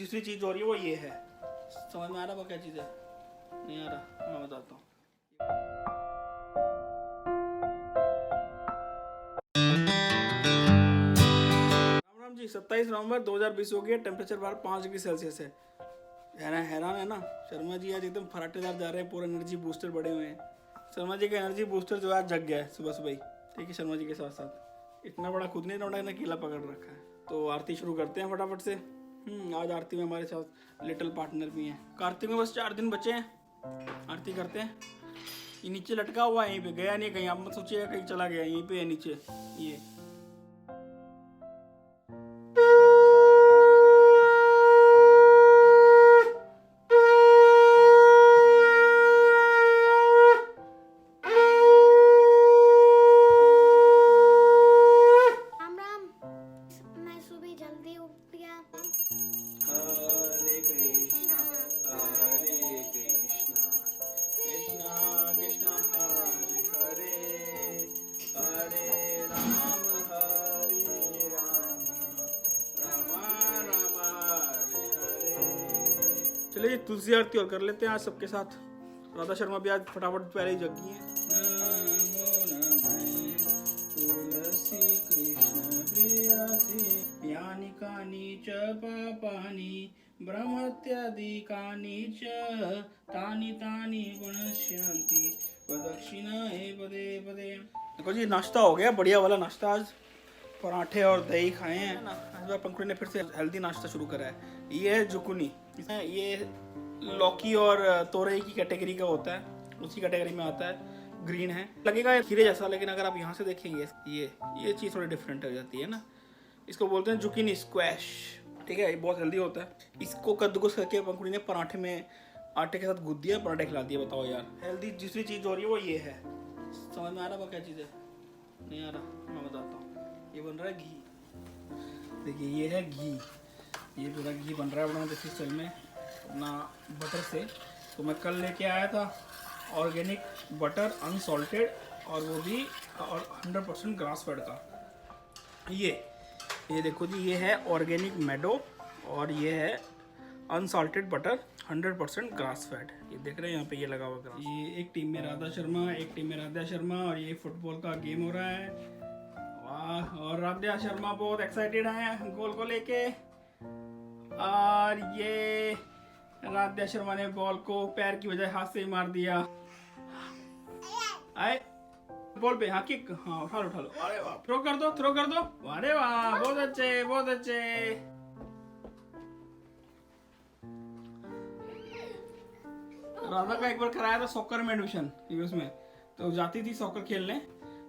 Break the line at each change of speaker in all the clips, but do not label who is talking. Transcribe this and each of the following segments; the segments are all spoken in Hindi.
तीसरी चीज हो रही है वो ये है। समझ में आ रहा वो क्या चीज है? नहीं आ रहा, मैं बताता हूँ। राम राम जी। 27 नवंबर 2020 हो गया। टेम्परेचर बाहर 5 डिग्री सेल्सियस है। हैरान है ना। शर्मा जी आज एकदम फराटेदार जा रहे हैं, पूरा एनर्जी बूस्टर बढ़े हुए हैं। शर्मा जी का एनर्जी बूस्टर जो आज जग गया है सुबह सुबह ही। ठीक है, शर्मा जी के साथ साथ इतना बड़ा खुद नहीं दौड़ा, ना केला पकड़ रखा है। तो आरती शुरू करते हैं फटाफट से। आज आरती में हमारे साथ लिटिल पार्टनर भी हैं। कार्तिक में बस 4 दिन बचे हैं, आरती करते हैं। ये नीचे लटका हुआ है, यहीं पे गया नहीं कहीं। आप मत सोचिएगा कहीं चला गया, यहीं पे है नीचे ये। हरे कृष्णा कृष्णा कृष्णा हरे हरे, हरे राम राम राम हरे हरे। चलिए तुलसी आरती और कर लेते हैं आज सबके साथ। राधा शर्मा भी आज फटाफट पहले ही जग गई है। तुलसी कृष्ण प्रियासी यानि कानि च पापानि ब्रह्मत्यादिकानि च तानि तानि प्रणश्यन्ति प्रदक्षिणाए पदे पदे। देखो जी, नाश्ता हो गया, बढ़िया वाला नाश्ता। आज पराठे और दही खाए हैं ना। इस बार पंकुड़ी ने फिर से हेल्दी नाश्ता शुरू करा है। ये है जुकुनी। ये लौकी और तोरई की कैटेगरी का होता है, उसी कैटेगरी में आता है। ग्रीन है, लगेगा खीरे जैसा, लेकिन अगर आप यहाँ से देखेंगे ये चीज़ थोड़ी डिफरेंट हो जाती है ना। इसको बोलते हैं जुकीनी स्क्वैश। ठीक है, ये बहुत हेल्दी होता है। इसको कद्दूकस करके पंकुड़ी ने पराठे में आटे के साथ गूंद दिया, पराठे खिला दिया। बताओ यार, हेल्दी दूसरी चीज़ हो रही है वो ये है। समझ में आ रहा वो क्या चीज़ है? नहीं आ रहा, मैं बताता हूँ। ये बन रहा है घी। देखिए ये है घी, ये पूरा घी बन रहा है अपना देसी स्टाइल में, अपना बटर से। तो मैं कल लेके आया था ऑर्गेनिक बटर अनसॉल्टेड, और वो भी और 100% ग्रास फेड का। ये देखो जी, ये है ऑर्गेनिक मेडो, और ये है अनसॉल्टेड बटर 100% ग्रास फेड। ये देख रहे हैं यहाँ पे ये लगा हुआ ग्रास। ये एक टीम में राधा शर्मा, एक टीम में राधा शर्मा, और ये फुटबॉल का गेम हो रहा है। वाह, और राधा शर्मा बहुत एक्साइटेड है गोल को लेके। और ये राधा शर्मा ने बॉल को पैर की बजाय हाथ से ही मार दिया। आए बॉल पे, हाँ किक, हाँ उठा लो। अरे वाह, थ्रो कर दो। अरे वाह, बहुत अच्छे। राधा का एक बार कराया था सॉकर में एडमिशन यूएस में, तो जाती थी सॉकर खेलने।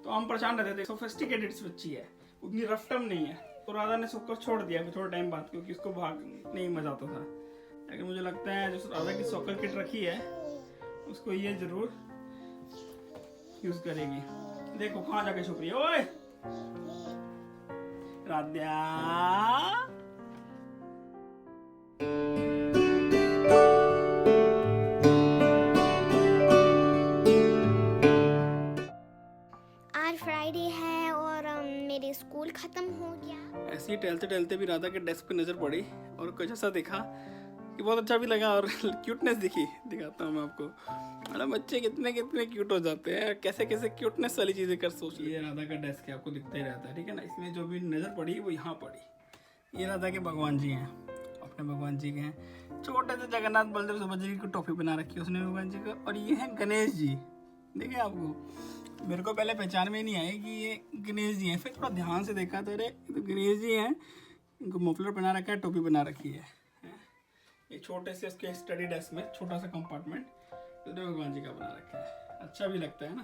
तो हम परेशान रहते थे, सोफिस्टिकेटेड बच्ची है, उतनी रफ टर्म नहीं है। तो राधा ने सॉकर छोड़ दिया फिर थोड़ा टाइम बाद, क्योंकि उसको भाग नहीं मजा आता था। लेकिन मुझे लगता है जो राधा की सॉकर किट रखी है उसको ये जरूर यूज करेगी। देखो कहाँ जाके छुप रही है। ओए राधा,
आज फ्राइडे है और मेरे स्कूल खत्म हो गया।
ऐसे ही टहलते टहलते भी राधा के डेस्क पे नजर पड़ी और कुछ ऐसा दिखा कि बहुत अच्छा भी लगा और क्यूटनेस दिखी। दिखाता हूँ मैं आपको। मतलब बच्चे कितने क्यूट हो जाते हैं, कैसे क्यूटनेस वाली चीजें कर सोच। ये राधा का डेस्क है, आपको दिखता ही रहता है, ठीक है ना। इसमें जो भी नजर पड़ी वो यहाँ पड़ी। ये राधा के भगवान जी हैं, अपने भगवान जी के हैं। छोटे से जगन्नाथ बलदेव सुभद्रा जी की टोपी बना रखी है उसने भगवान जी को। और ये है गणेश जी। देखिए आपको, मेरे को पहले पहचान में नहीं आया कि ये गणेश जी हैं। फिर थोड़ा ध्यान से देखा तो अरे तो गणेश जी हैं। इनको मफलर पहना रखा है, टोपी बना रखी है। ये छोटे से उसके स्टडी डेस्क में छोटा सा कंपार्टमेंट भगवान जी का बना रखा है। अच्छा भी लगता है ना।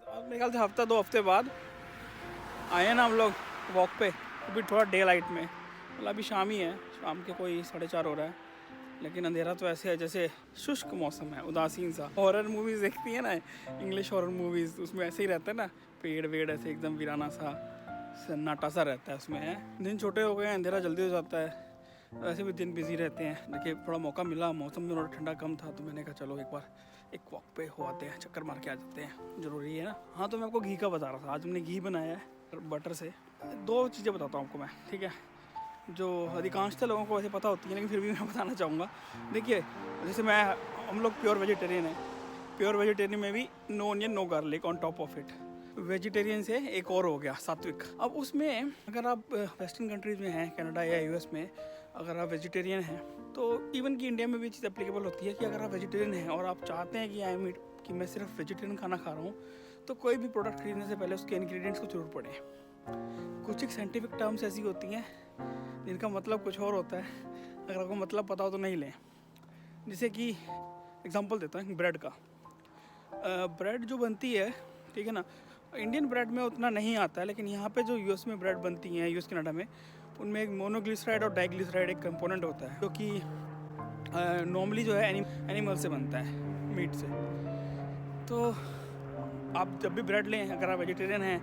अब मेरे ख्याल से हफ्ता 2 हफ्ते बाद आए हैं ना हम लोग वॉक पे, तो भी थोड़ा डे लाइट में। मतलब अभी शाम ही है, शाम के कोई 4:30 हो रहा है, लेकिन अंधेरा तो ऐसे है जैसे शुष्क मौसम है, उदासीन सा। हॉरर मूवीज़ देखती है ना, इंग्लिश हॉरर मूवीज़, उसमें ऐसे ही रहता है ना, पेड़ वेड़ ऐसे एकदम वीराना सा सन्नाटा सा रहता है उसमें है। दिन छोटे हो गए हैं, अंधेरा जल्दी हो जाता है, वैसे भी दिन बिजी रहते हैं। देखिए थोड़ा मौका मिला, मौसम में थोड़ा ठंडा कम था, तो मैंने कहा चलो एक बार एक वॉक पे हो आते हैं, चक्कर मार के आ जाते हैं, ज़रूरी है ना। हाँ, तो मैं आपको घी का बता रहा था। आज हमने घी बनाया है बटर से। 2 चीज़ें बताता हूँ आपको मैं, ठीक है। जो अधिकांशतः लोगों को वैसे पता होती है, लेकिन फिर भी मैं बताना चाहूँगा। देखिए, जैसे हम लोग प्योर वेजिटेरियन हैं। प्योर वेजिटेरियन में भी no onion no garlic on top of it. Vegetarian से एक और हो गया सात्विक। अब उसमें अगर आप वेस्टर्न कंट्रीज़ में हैं, कनाडा या यूएस में, अगर आप वेजिटेरियन हैं तो इवन कि इंडिया में भी चीज़ एप्लीकेबल होती है कि अगर आप वेजिटेरियन हैं और आप चाहते हैं कि मैं सिर्फ वेजिटेरियन खाना खा रहा हूँ, तो कोई भी प्रोडक्ट खरीदने से पहले उसके इंग्रेडिएंट्स को जरूर पढ़ें। कुछ एक साइंटिफिक टर्म्स ऐसी होती हैं जिनका मतलब कुछ और होता है, अगर आपको मतलब पता हो तो नहीं लें। जैसे कि एग्जांपल देता हूँ ब्रेड का। ब्रेड जो बनती है, ठीक है ना, इंडियन ब्रेड में उतना नहीं आता है, लेकिन यहाँ पे जो यूएस में ब्रेड बनती हैं, यूएस कनाडा में, उनमें एक मोनोग्लिसराइड और डाइग्लिसराइड एक कंपोनेंट होता है, जो कि नॉर्मली जो है एनिमल से बनता है, मीट से। तो आप जब भी ब्रेड लें, अगर आप वेजिटेरियन हैं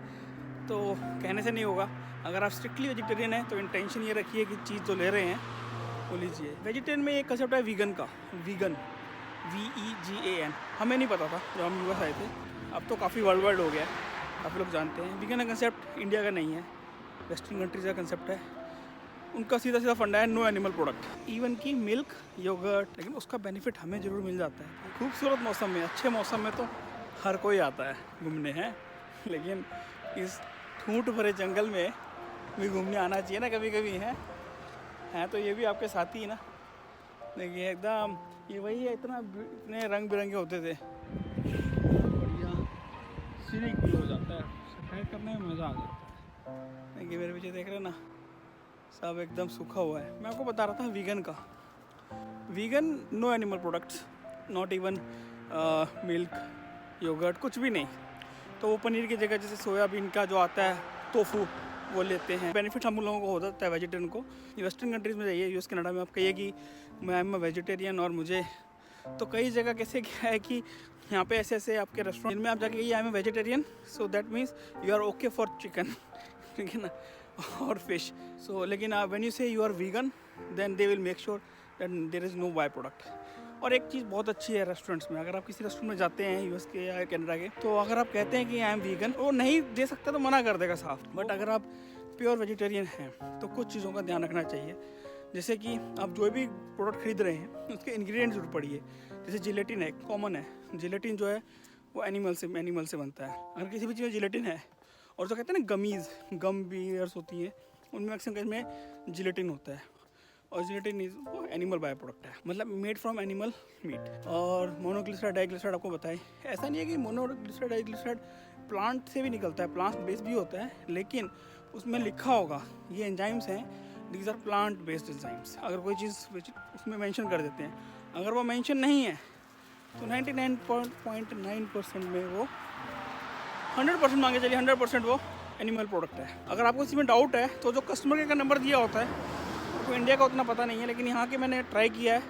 तो कहने से नहीं होगा। अगर आप स्ट्रिक्टली वेजिटेरियन हैं तो इंटेंशन ये रखिए कि चीज़ जो ले रहे हैं वो लीजिए। वेजिटेरियन में एक कंसेप्ट है वीगन का, वीगन VEGAN। हमें नहीं पता था जब हम यूएस आए थे, अब तो काफ़ी वर्ल्ड वाइड हो गया है, काफ़ी लोग जानते हैं। वीगन का कंसेप्ट इंडिया का नहीं है, वेस्टर्न कंट्रीज का कंसेप्ट है। उनका सीधा सीधा फंडा है नो एनिमल प्रोडक्ट, इवन की मिल्क, योगर्ट, लेकिन उसका बेनिफिट हमें ज़रूर मिल जाता है। खूबसूरत मौसम में, अच्छे मौसम में तो हर कोई आता है घूमने हैं, लेकिन इस ठूंठ भरे जंगल में भी घूमने आना चाहिए ना कभी कभी। हैं तो ये भी आपके साथी ही ना। देखिए एकदम ये वही है, इतने रंग बिरंगे होते थे, बढ़िया सीनिक व्यू हो जाता है, सफाई करने में मज़ा आ जाता है। देखिए मेरे पीछे देख रहे हैं ना, सब एकदम सूखा हुआ है। मैं आपको बता रहा था वीगन का। Vegan no animal products, not even milk, yoghurt, कुछ भी नहीं। तो वो पनीर की जगह जैसे सोयाबीन का जो आता है टोफू, वो लेते हैं। बेनिफिट हम लोगों को हो जाता है वेजिटेरियन को। वेस्टर्न कंट्रीज़ में जाइए, यूएस कनाडा में, आप कहिए कि मैं एम वेजिटेरियन और मुझे, तो कई जगह कैसे क्या है कि यहाँ पे ऐसे ऐसे आपके रेस्टोरेंट में आप जाके I am vegetarian, so that means you are okay for chicken, ठीक है ना, और फिश। सो लेकिन when you say you are vegan, then they will make sure that there is no by product. और एक चीज़ बहुत अच्छी है रेस्टोरेंट्स में, अगर आप किसी रेस्टोरेंट में जाते हैं यूएस के या कनाडा के, तो अगर आप कहते हैं कि आई एम वीगन, वो नहीं दे सकता तो मना कर देगा साफ। बट अगर आप प्योर वेजिटेरियन हैं तो कुछ चीज़ों का ध्यान रखना चाहिए। जैसे कि आप जो भी प्रोडक्ट खरीद रहे हैं उसके इंग्रेडिएंट्स जरूर पढ़िए। जैसे जिलेटिन है, कॉमन है, जिलेटिन जो है वो एनिमल से बनता है। अगर किसी भी चीज़ में जिलेटिन है, और जो कहते हैं ना गमीज़, गम बियर्स होती हैं, उनमें अक्सर में जिलेटिन होता है, और जिलेटिन वो एनिमल बाय प्रोडक्ट है, मतलब मेड फ्रॉम एनिमल मीट। और मोनोग्लिसराइड, डाइग्लिसराइड आपको बताएं, ऐसा नहीं है कि मोनोग्लिसराइड डाइग्लिसराइड प्लांट से भी निकलता है, प्लांट बेस्ड भी होता है, लेकिन उसमें लिखा होगा ये एंजाइम्स हैं, these are plant based enzymes. अगर कोई चीज़ उसमें मेंशन कर देते हैं, अगर वो मेंशन नहीं है तो 99.9% में वो 100% मांगे चलिए 100% वो एनिमल प्रोडक्ट है। अगर आपको इसमें डाउट है तो जो कस्टमर केयर का नंबर दिया होता है, आपको इंडिया का उतना पता नहीं है, लेकिन यहाँ के मैंने ट्राई किया है।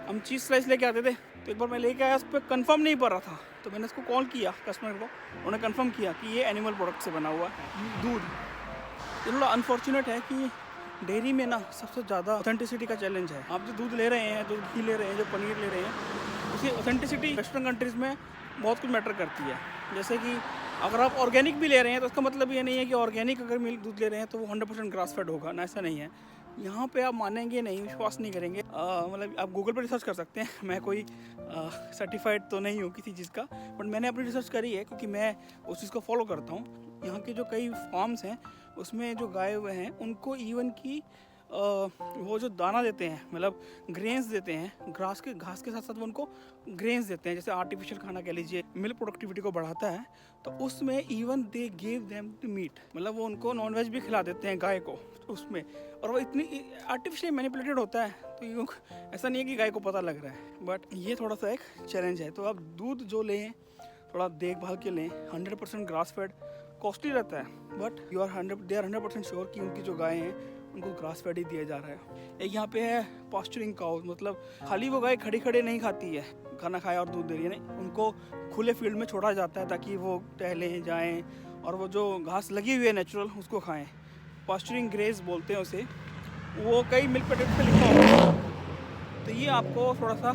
हम चीज़ स्लाइस लेके आते थे, तो एक बार मैं लेके आया, उस पर कन्फर्म नहीं पड़ रहा था, तो मैंने उसको कॉल किया कस्टमर को, उन्होंने कन्फर्म किया कि ये एनिमल प्रोडक्ट से बना हुआ है दूध। ये थोड़ा अनफॉर्चुनेट है कि डेयरी में ना सबसे ज़्यादा ऑथेंटिसिटी का चैलेंज है। आप जो दूध ले रहे हैं, जो घी ले रहे हैं, जो पनीर ले रहे हैं, उसकी ऑथेंटिसिटी वेस्टर्न कंट्रीज़ में बहुत कुछ मैटर करती है। जैसे कि अगर आप ऑर्गेनिक भी ले रहे हैं तो उसका मतलब ये नहीं है कि ऑर्गेनिक अगर मिल्क दूध ले रहे हैं तो वो 100% ग्रास फेड होगा ना, ऐसा नहीं है। यहाँ पे आप मानेंगे नहीं, विश्वास नहीं करेंगे। मतलब आप गूगल पर रिसर्च कर सकते हैं, मैं कोई सर्टिफाइड तो नहीं हूँ किसी चीज़ का, बट मैंने अपनी रिसर्च करी है क्योंकि मैं उस चीज़ को फॉलो करता हूँ। यहाँ के जो कई फार्म्स हैं उसमें जो गाय हुए हैं उनको इवन की वो जो दाना देते हैं, मतलब ग्रेन्स देते हैं, घास के साथ साथ वो उनको ग्रेन्स देते हैं, जैसे आर्टिफिशियल खाना कह लीजिए, मिल्क प्रोडक्टिविटी को बढ़ाता है। तो उसमें even they give them to meat, मतलब वो उनको नॉनवेज भी खिला देते हैं गाय को उसमें, और वो इतनी आर्टिफिशियल मैनिपुलेटेड होता है, तो यूँ ऐसा नहीं है कि गाय को पता लग रहा है। बट ये थोड़ा सा एक चैलेंज है। तो आप दूध जो लें थोड़ा देखभाल के लें, 100% ग्रास फेड कॉस्टली रहता है, बट दे आर 100% श्योर कि उनकी जो गाय हैं उनको ग्रास फेड ही दिया जा रहा है। एक यहाँ पे है पास्चरिंग काउ, मतलब खाली वो गाय खड़ी खड़े नहीं खाती है, खाना खाया और दूध दे रही है, नहीं, उनको खुले फील्ड में छोड़ा जाता है ताकि वो टहलें जाएं और वो जो घास लगी हुई है नेचुरल उसको खाएं। पास्चरिंग ग्रेज बोलते हैं उसे, वो कई मिल्क पैकेट पे लिखा होगा, तो ये आपको थोड़ा सा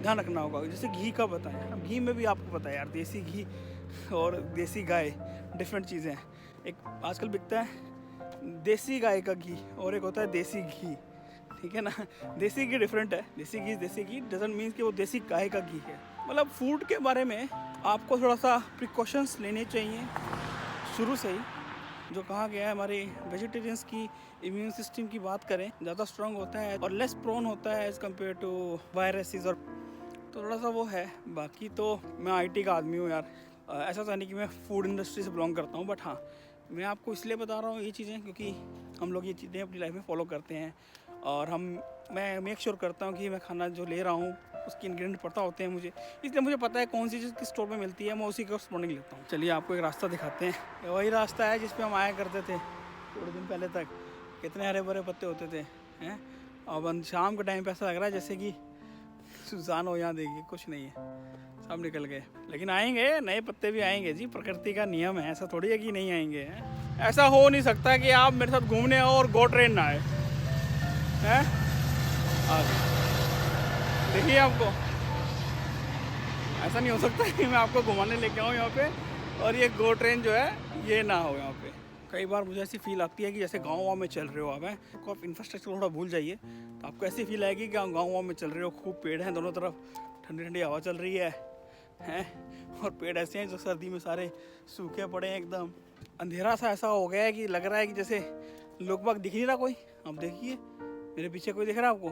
ध्यान रखना होगा। जैसे घी का बताएं, अब घी में भी आपको पता है यार, देसी घी और देसी गाय डिफरेंट चीज़ें हैं। एक आजकल बिकता है देसी गाय का घी और एक होता है देसी घी, ठीक है ना। देसी घी डिफरेंट है, देसी घी डजंट मीन कि वो देसी गाय का घी है। मतलब फूड के बारे में आपको थोड़ा सा प्रिकॉशंस लेने चाहिए शुरू से ही। जो कहा गया है हमारे वेजिटेरियंस की इम्यून सिस्टम की बात करें, ज़्यादा स्ट्रांग होता है और लेस प्रोन होता है एज़ कम्पेयर टू वायरसेस, और तो थोड़ा सा वो है। बाकी तो मैं आईटी का आदमी हूँ यार, ऐसा तो नहीं कि मैं फूड इंडस्ट्री से बिलोंग करता हूँ, बट हाँ मैं आपको इसलिए बता रहा हूँ ये चीज़ें क्योंकि हम लोग ये चीज़ें अपनी लाइफ में फॉलो करते हैं। और मैं मेक श्योर करता हूँ कि मैं खाना जो ले रहा हूँ उसके इंग्रेडिएंट पता होते हैं मुझे, इसलिए मुझे पता है कौन सी चीज़ किस स्टोर में मिलती है, मैं उसी के कॉरस्पॉन्डिंग लेता हूँ। चलिए आपको एक रास्ता दिखाते हैं, ये वही रास्ता है जिस पे हम आया करते थे थोड़े दिन पहले तक। कितने हरे भरे पत्ते होते थे हैं, और शाम के टाइम पे ऐसा लग रहा है जैसे कि सुनसान हो, यहाँ देखिए कुछ नहीं है, सब निकल गए। लेकिन आएंगे, नए पत्ते भी आएंगे जी, प्रकृति का नियम है, ऐसा थोड़ी है कि नहीं आएंगे। ऐसा हो नहीं सकता कि आप मेरे साथ घूमने आओ और गो ट्रेन ना आए, हैं? देखिए आपको ऐसा नहीं हो सकता कि मैं आपको घुमाने लेके आऊँ यहाँ पे और ये गो ट्रेन जो है ये ना हो यहाँ पे। कई बार मुझे ऐसी फील आती है कि जैसे गाँव में चल रहे हो आप, हैं तो आप इंफ्रास्ट्रक्चर थोड़ा भूल जाइए, तो आपको ऐसी फील आएगी कि आप गाँव में चल रहे हो, खूब पेड़ हैं दोनों तरफ, ठंडी ठंडी हवा चल रही है, और पेड़ ऐसे हैं जो सर्दी में सारे सूखे पड़े हैं एकदम। अंधेरा सा ऐसा हो गया है कि लग रहा है कि जैसे लोग बाग दिख नहीं रहा कोई। आप देखिए मेरे पीछे कोई दिख रहा है आपको?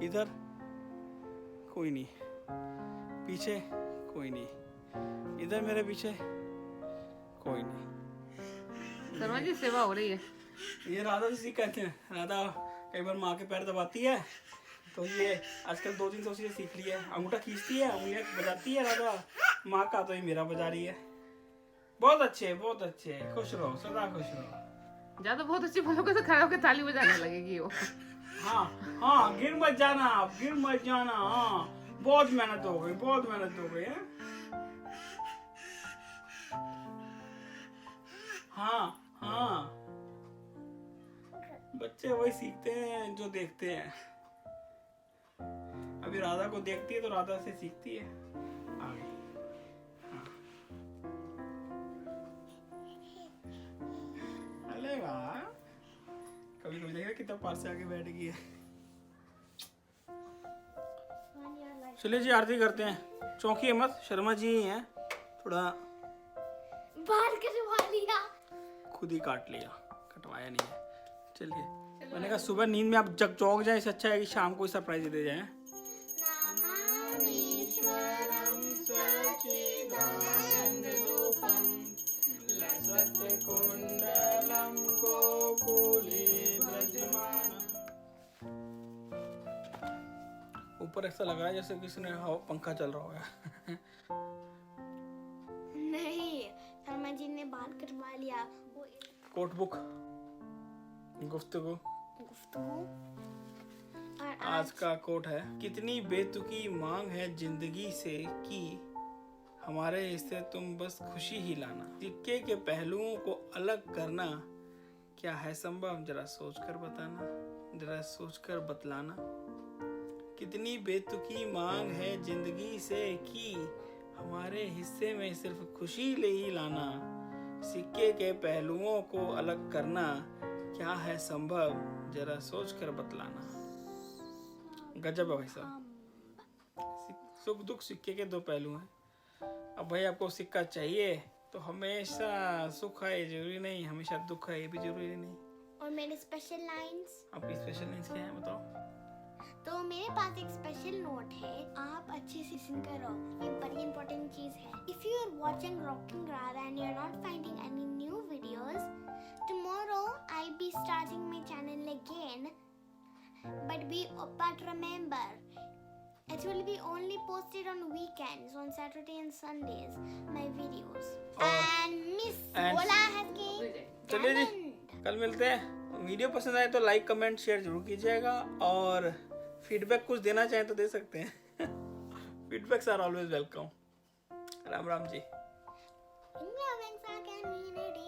इधर कोई नहीं, पीछे कोई नहीं, इधर मेरे पीछे कोई नहीं।
शर्मा जी सेवा हो रही है।
ये राधा जी कहते हैं, राधा कई बार माँ के पैर दबाती है, तो ये आजकल 2 दिन से उसी से सीख लिया है, अंगूठा खींचती है, उंगलियां बजाती है राधा माँ का, तो ये मेरा बजा रही है। बहुत अच्छे, बहुत अच्छे, खुश रहो, सदा खुश रहो।
ज्यादा बहुत अच्छी बोलोगे तो खड़ा होकर ताली बजाने लगेगी वो।
हाँ हाँ, गिर मत जाना आप, गिर मत जाना। हाँ बहुत मेहनत हो गई, बहुत मेहनत हो गई है। हाँ हाँ, बच्चे वही सीखते हैं जो देखते हैं। अभी राधा को देखती है तो राधा से सीखती है आगे। हाँ। अरे वाह, कभी कभी देखा कितना पास से आके बैठ गई है। चलिए जी आरती करते हैं, चौंकिए मत, शर्मा जी ही हैं, थोड़ा
बाल कटवा लिया,
खुद ही काट लिया, कटवाया नहीं है। चलिए, मैंने कहा सुबह नींद में आप जग चौंक जाए, इससे अच्छा है कि शाम को सरप्राइज दे जाए। ऊपर ऐसा लग रहा है जैसे किसी ने पंखा चल रहा होगा।
नहीं शर्मा जी ने बाल कटवा लिया। वो
कोट बुक गुफ्तगू
और
आज का कोट है, कितनी बेतुकी मांग है जिंदगी से कि हमारे हिस्से तुम बस खुशी ही लाना। सिक्के के पहलुओं को अलग करना क्या है संभव, जरा सोचकर बताना, जरा सोचकर बतलाना। कितनी बेतुकी मांग है जिंदगी से कि हमारे हिस्से में सिर्फ खुशी ले ही लाना। सिक्के के पहलुओं को अलग करना क्या है संभव, जरा सोचकर बतलाना। गजब है भाई साहब, सुख दुख सिक्के के 2 पहलू हैं। अब भाई आपको सिक्का चाहिए तो हमेशा सुख है जरूरी नहीं, हमेशा दुख है ये भी जरूरी नहीं।
और मेरे स्पेशल लाइंस,
आपकी स्पेशल लाइंस क्या है बताओ?
तो मेरे पास एक स्पेशल नोट है, आप अच्छे से लिसन करो, ये बड़ी इंपॉर्टेंट चीज है। If you are watching rocking Radha and you are not finding any new videos, tomorrow I'll be starting my channel again, but remember it will be only posted on weekends, on Saturday and Sundays, my videos. And Miss Bola has cake.
चलिए जी, कल मिलते हैं। वीडियो पसंद आए तो लाइक कमेंट शेयर जरूर कीजिएगा, और फीडबैक कुछ देना चाहें तो दे सकते हैं। Feedbacks are always welcome. Ram Ram ji.
In loving can mean it